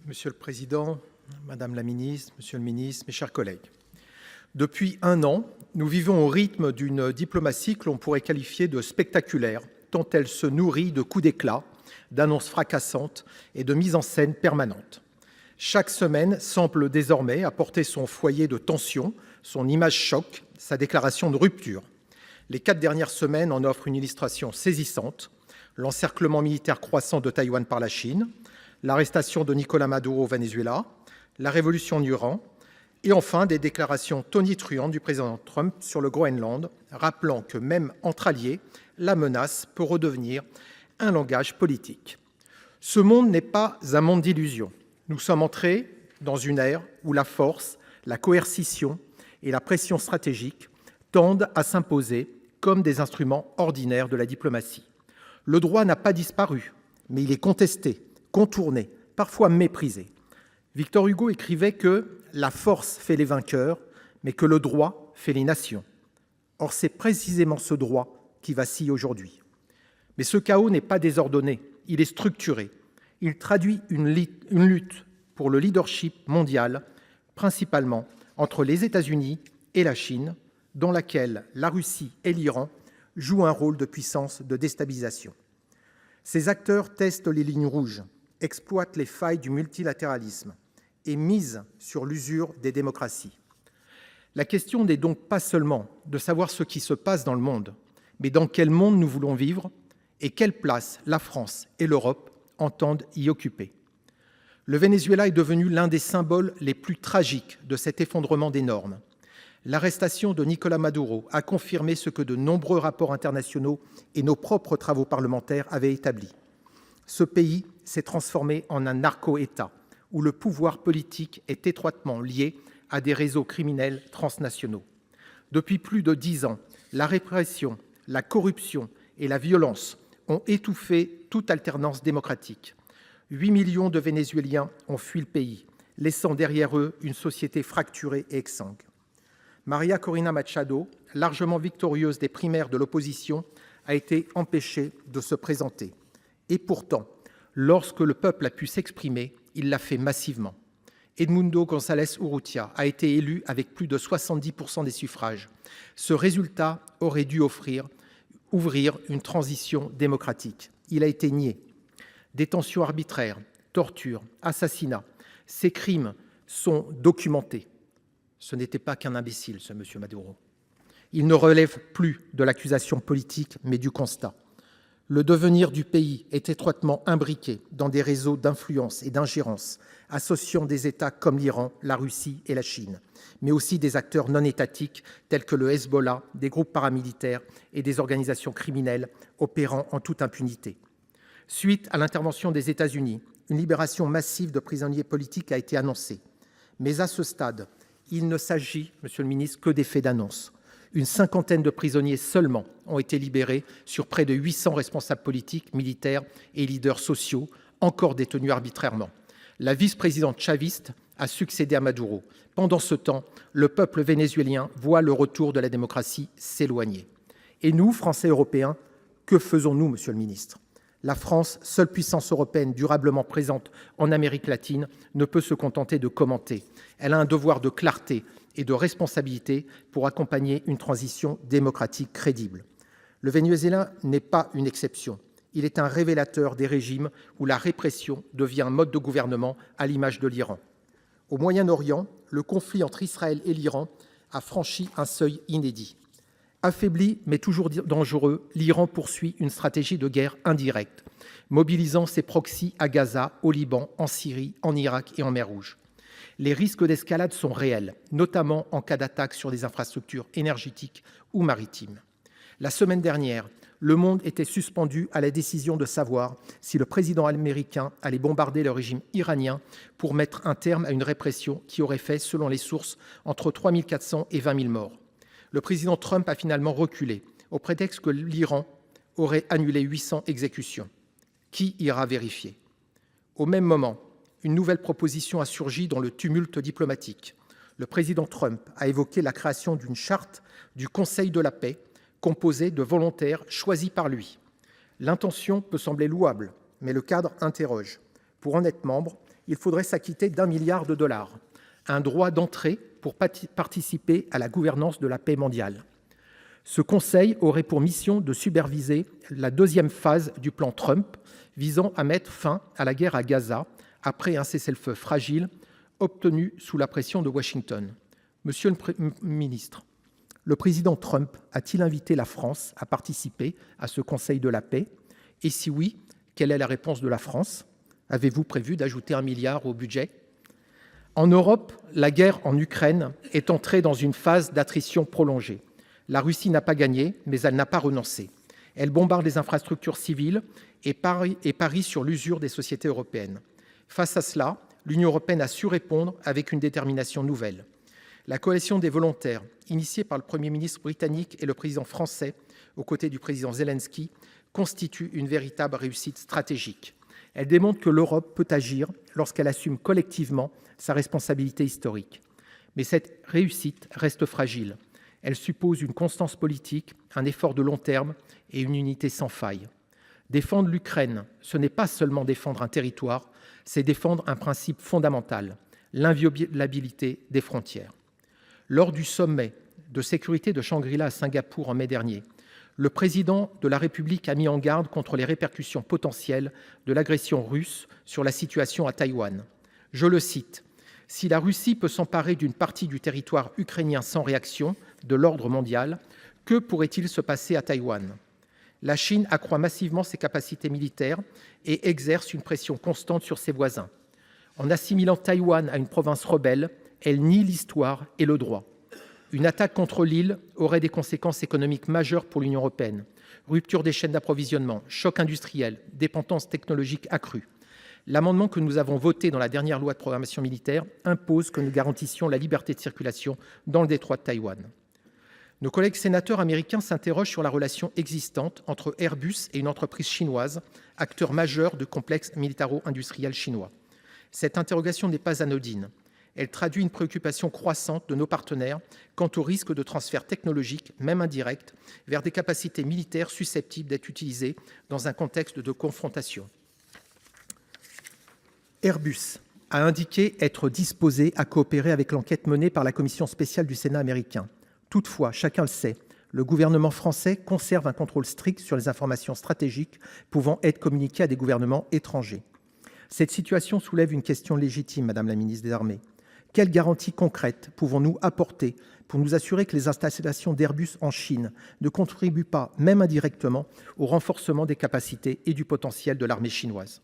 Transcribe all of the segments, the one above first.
Monsieur le Président, Madame la Ministre, Monsieur le Ministre, mes chers collègues. Depuis un an, nous vivons au rythme d'une diplomatie que l'on pourrait qualifier de spectaculaire, tant elle se nourrit de coups d'éclat, d'annonces fracassantes et de mise en scène permanente. Chaque semaine semble désormais apporter son foyer de tension, son image choc, sa déclaration de rupture. Les 4 dernières semaines en offrent une illustration saisissante: l'encerclement militaire croissant de Taïwan par la Chine, l'arrestation de Nicolás Maduro au Venezuela, la révolution en Iran, et enfin des déclarations tonitruantes du président Trump sur le Groenland, rappelant que même entre alliés, la menace peut redevenir un langage politique. Ce monde n'est pas un monde d'illusions. Nous sommes entrés dans une ère où la force, la coercition et la pression stratégique tendent à s'imposer comme des instruments ordinaires de la diplomatie. Le droit n'a pas disparu, mais il est contesté, contourné, parfois méprisé. Victor Hugo écrivait que la force fait les vainqueurs, mais que le droit fait les nations. Or, c'est précisément ce droit qui vacille aujourd'hui. Mais ce chaos n'est pas désordonné, il est structuré. Il traduit une lutte pour le leadership mondial, principalement entre les États-Unis et la Chine, dans laquelle la Russie et l'Iran jouent un rôle de puissance de déstabilisation. Ces acteurs testent les lignes rouges, exploitent les failles du multilatéralisme et misent sur l'usure des démocraties. La question n'est donc pas seulement de savoir ce qui se passe dans le monde, mais dans quel monde nous voulons vivre et quelle place la France et l'Europe entendent y occuper. Le Venezuela est devenu l'un des symboles les plus tragiques de cet effondrement des normes. L'arrestation de Nicolás Maduro a confirmé ce que de nombreux rapports internationaux et nos propres travaux parlementaires avaient établi. Ce pays s'est transformé en un narco-État où le pouvoir politique est étroitement lié à des réseaux criminels transnationaux. Depuis plus de 10 ans, la répression, la corruption et la violence ont étouffé toute alternance démocratique. 8 millions de Vénézuéliens ont fui le pays, laissant derrière eux une société fracturée et exsangue. María Corina Machado, largement victorieuse des primaires de l'opposition, a été empêchée de se présenter. Et pourtant, lorsque le peuple a pu s'exprimer, il l'a fait massivement. Edmundo González Urrutia a été élu avec plus de 70% des suffrages. Ce résultat aurait dû ouvrir une transition démocratique. Il a été nié. Détention arbitraire, torture, assassinat, ces crimes sont documentés. Ce n'était pas qu'un imbécile, ce monsieur Maduro. Il ne relève plus de l'accusation politique, mais du constat. Le devenir du pays est étroitement imbriqué dans des réseaux d'influence et d'ingérence, associant des États comme l'Iran, la Russie et la Chine, mais aussi des acteurs non étatiques tels que le Hezbollah, des groupes paramilitaires et des organisations criminelles opérant en toute impunité. Suite à l'intervention des États-Unis, une libération massive de prisonniers politiques a été annoncée. Mais à ce stade, il ne s'agit, Monsieur le ministre, que d'effets d'annonce. Une 50aine de prisonniers seulement ont été libérés sur près de 800 responsables politiques, militaires et leaders sociaux encore détenus arbitrairement. La vice-présidente chaviste a succédé à Maduro. Pendant ce temps, le peuple vénézuélien voit le retour de la démocratie s'éloigner. Et nous, Français et Européens, que faisons-nous, Monsieur le ministre ? La France, seule puissance européenne durablement présente en Amérique latine, ne peut se contenter de commenter. Elle a un devoir de clarté et de responsabilité pour accompagner une transition démocratique crédible. Le Venezuela n'est pas une exception. Il est un révélateur des régimes où la répression devient un mode de gouvernement à l'image de l'Iran. Au Moyen-Orient, le conflit entre Israël et l'Iran a franchi un seuil inédit. Affaibli, mais toujours dangereux, l'Iran poursuit une stratégie de guerre indirecte, mobilisant ses proxys à Gaza, au Liban, en Syrie, en Irak et en mer Rouge. Les risques d'escalade sont réels, notamment en cas d'attaque sur des infrastructures énergétiques ou maritimes. La semaine dernière, le monde était suspendu à la décision de savoir si le président américain allait bombarder le régime iranien pour mettre un terme à une répression qui aurait fait, selon les sources, entre 3 400 et 20 000 morts. Le président Trump a finalement reculé, au prétexte que l'Iran aurait annulé 800 exécutions. Qui ira vérifier ? Au même moment, une nouvelle proposition a surgi dans le tumulte diplomatique. Le président Trump a évoqué la création d'une charte du Conseil de la paix composée de volontaires choisis par lui. L'intention peut sembler louable, mais le cadre interroge. Pour en être membre, il faudrait s'acquitter d'1 milliard de dollars, un droit d'entrée pour participer à la gouvernance de la paix mondiale. Ce conseil aurait pour mission de superviser la deuxième phase du plan Trump visant à mettre fin à la guerre à Gaza après un cessez-le-feu fragile obtenu sous la pression de Washington. Monsieur le ministre, le président Trump a-t-il invité la France à participer à ce Conseil de la paix? Et si oui, quelle est la réponse de la France? Avez-vous prévu d'ajouter 1 milliard au budget? En Europe, la guerre en Ukraine est entrée dans une phase d'attrition prolongée. La Russie n'a pas gagné, mais elle n'a pas renoncé. Elle bombarde les infrastructures civiles et parie sur l'usure des sociétés européennes. Face à cela, l'Union européenne a su répondre avec une détermination nouvelle. La coalition des volontaires, initiée par le Premier ministre britannique et le président français, aux côtés du président Zelensky, constitue une véritable réussite stratégique. Elle démontre que l'Europe peut agir lorsqu'elle assume collectivement sa responsabilité historique. Mais cette réussite reste fragile. Elle suppose une constance politique, un effort de long terme et une unité sans faille. Défendre l'Ukraine, ce n'est pas seulement défendre un territoire, c'est défendre un principe fondamental, l'inviolabilité des frontières. Lors du sommet de sécurité de Shangri-La à Singapour en mai dernier, le président de la République a mis en garde contre les répercussions potentielles de l'agression russe sur la situation à Taïwan. Je le cite, « Si la Russie peut s'emparer d'une partie du territoire ukrainien sans réaction de l'ordre mondial, que pourrait-il se passer à Taïwan ? La Chine accroît massivement ses capacités militaires et exerce une pression constante sur ses voisins. En assimilant Taïwan à une province rebelle, elle nie l'histoire et le droit. Une attaque contre l'île aurait des conséquences économiques majeures pour l'Union européenne. Rupture des chaînes d'approvisionnement, choc industriel, dépendance technologique accrue. L'amendement que nous avons voté dans la dernière loi de programmation militaire impose que nous garantissions la liberté de circulation dans le détroit de Taïwan. Nos collègues sénateurs américains s'interrogent sur la relation existante entre Airbus et une entreprise chinoise, acteur majeur de complexe militaro-industriel chinois. Cette interrogation n'est pas anodine. Elle traduit une préoccupation croissante de nos partenaires quant au risque de transfert technologique, même indirect, vers des capacités militaires susceptibles d'être utilisées dans un contexte de confrontation. Airbus a indiqué être disposé à coopérer avec l'enquête menée par la commission spéciale du Sénat américain. Toutefois, chacun le sait, le gouvernement français conserve un contrôle strict sur les informations stratégiques pouvant être communiquées à des gouvernements étrangers. Cette situation soulève une question légitime, Madame la ministre des Armées. Quelles garanties concrètes pouvons-nous apporter pour nous assurer que les installations d'Airbus en Chine ne contribuent pas, même indirectement, au renforcement des capacités et du potentiel de l'armée chinoise ?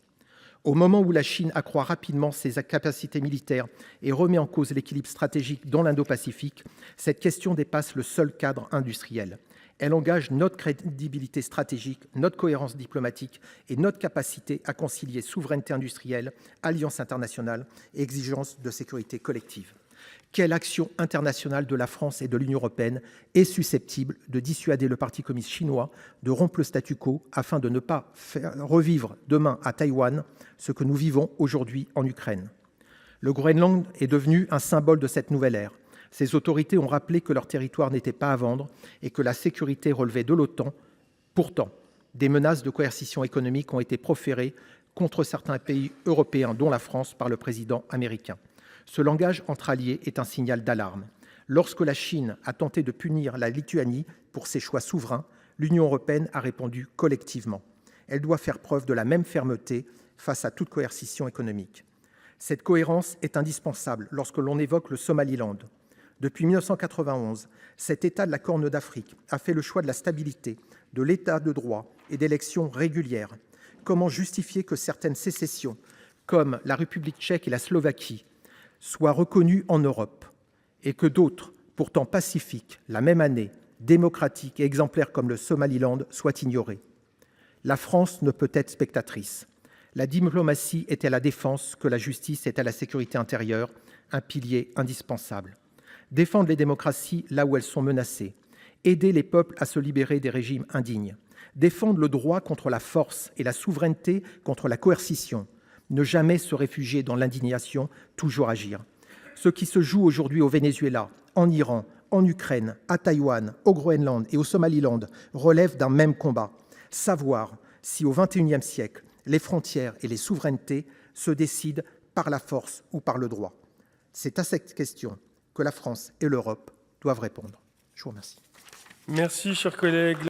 Au moment où la Chine accroît rapidement ses capacités militaires et remet en cause l'équilibre stratégique dans l'Indo-Pacifique, cette question dépasse le seul cadre industriel. Elle engage notre crédibilité stratégique, notre cohérence diplomatique et notre capacité à concilier souveraineté industrielle, alliance internationale et exigence de sécurité collective. Quelle action internationale de la France et de l'Union européenne est susceptible de dissuader le Parti communiste chinois de rompre le statu quo afin de ne pas faire revivre demain à Taïwan ce que nous vivons aujourd'hui en Ukraine? Le Groenland est devenu un symbole de cette nouvelle ère. Ces autorités ont rappelé que leur territoire n'était pas à vendre et que la sécurité relevait de l'OTAN. Pourtant, des menaces de coercition économique ont été proférées contre certains pays européens, dont la France, par le président américain. Ce langage entre alliés est un signal d'alarme. Lorsque la Chine a tenté de punir la Lituanie pour ses choix souverains, l'Union européenne a répondu collectivement. Elle doit faire preuve de la même fermeté face à toute coercition économique. Cette cohérence est indispensable lorsque l'on évoque le Somaliland. Depuis 1991, cet État de la Corne d'Afrique a fait le choix de la stabilité, de l'État de droit et d'élections régulières. Comment justifier que certaines sécessions, comme la République tchèque et la Slovaquie, soient reconnues en Europe et que d'autres, pourtant pacifiques, la même année, démocratiques et exemplaires comme le Somaliland, soient ignorées? La France ne peut être spectatrice. La diplomatie est à la défense que la justice est à la sécurité intérieure, un pilier indispensable. Défendre les démocraties là où elles sont menacées, aider les peuples à se libérer des régimes indignes, défendre le droit contre la force et la souveraineté contre la coercition, ne jamais se réfugier dans l'indignation, toujours agir. Ce qui se joue aujourd'hui au Venezuela, en Iran, en Ukraine, à Taïwan, au Groenland et au Somaliland relève d'un même combat. Savoir si au XXIe siècle, les frontières et les souverainetés se décident par la force ou par le droit? C'est à cette question que la France et l'Europe doivent répondre. Je vous remercie. Merci, cher collègue.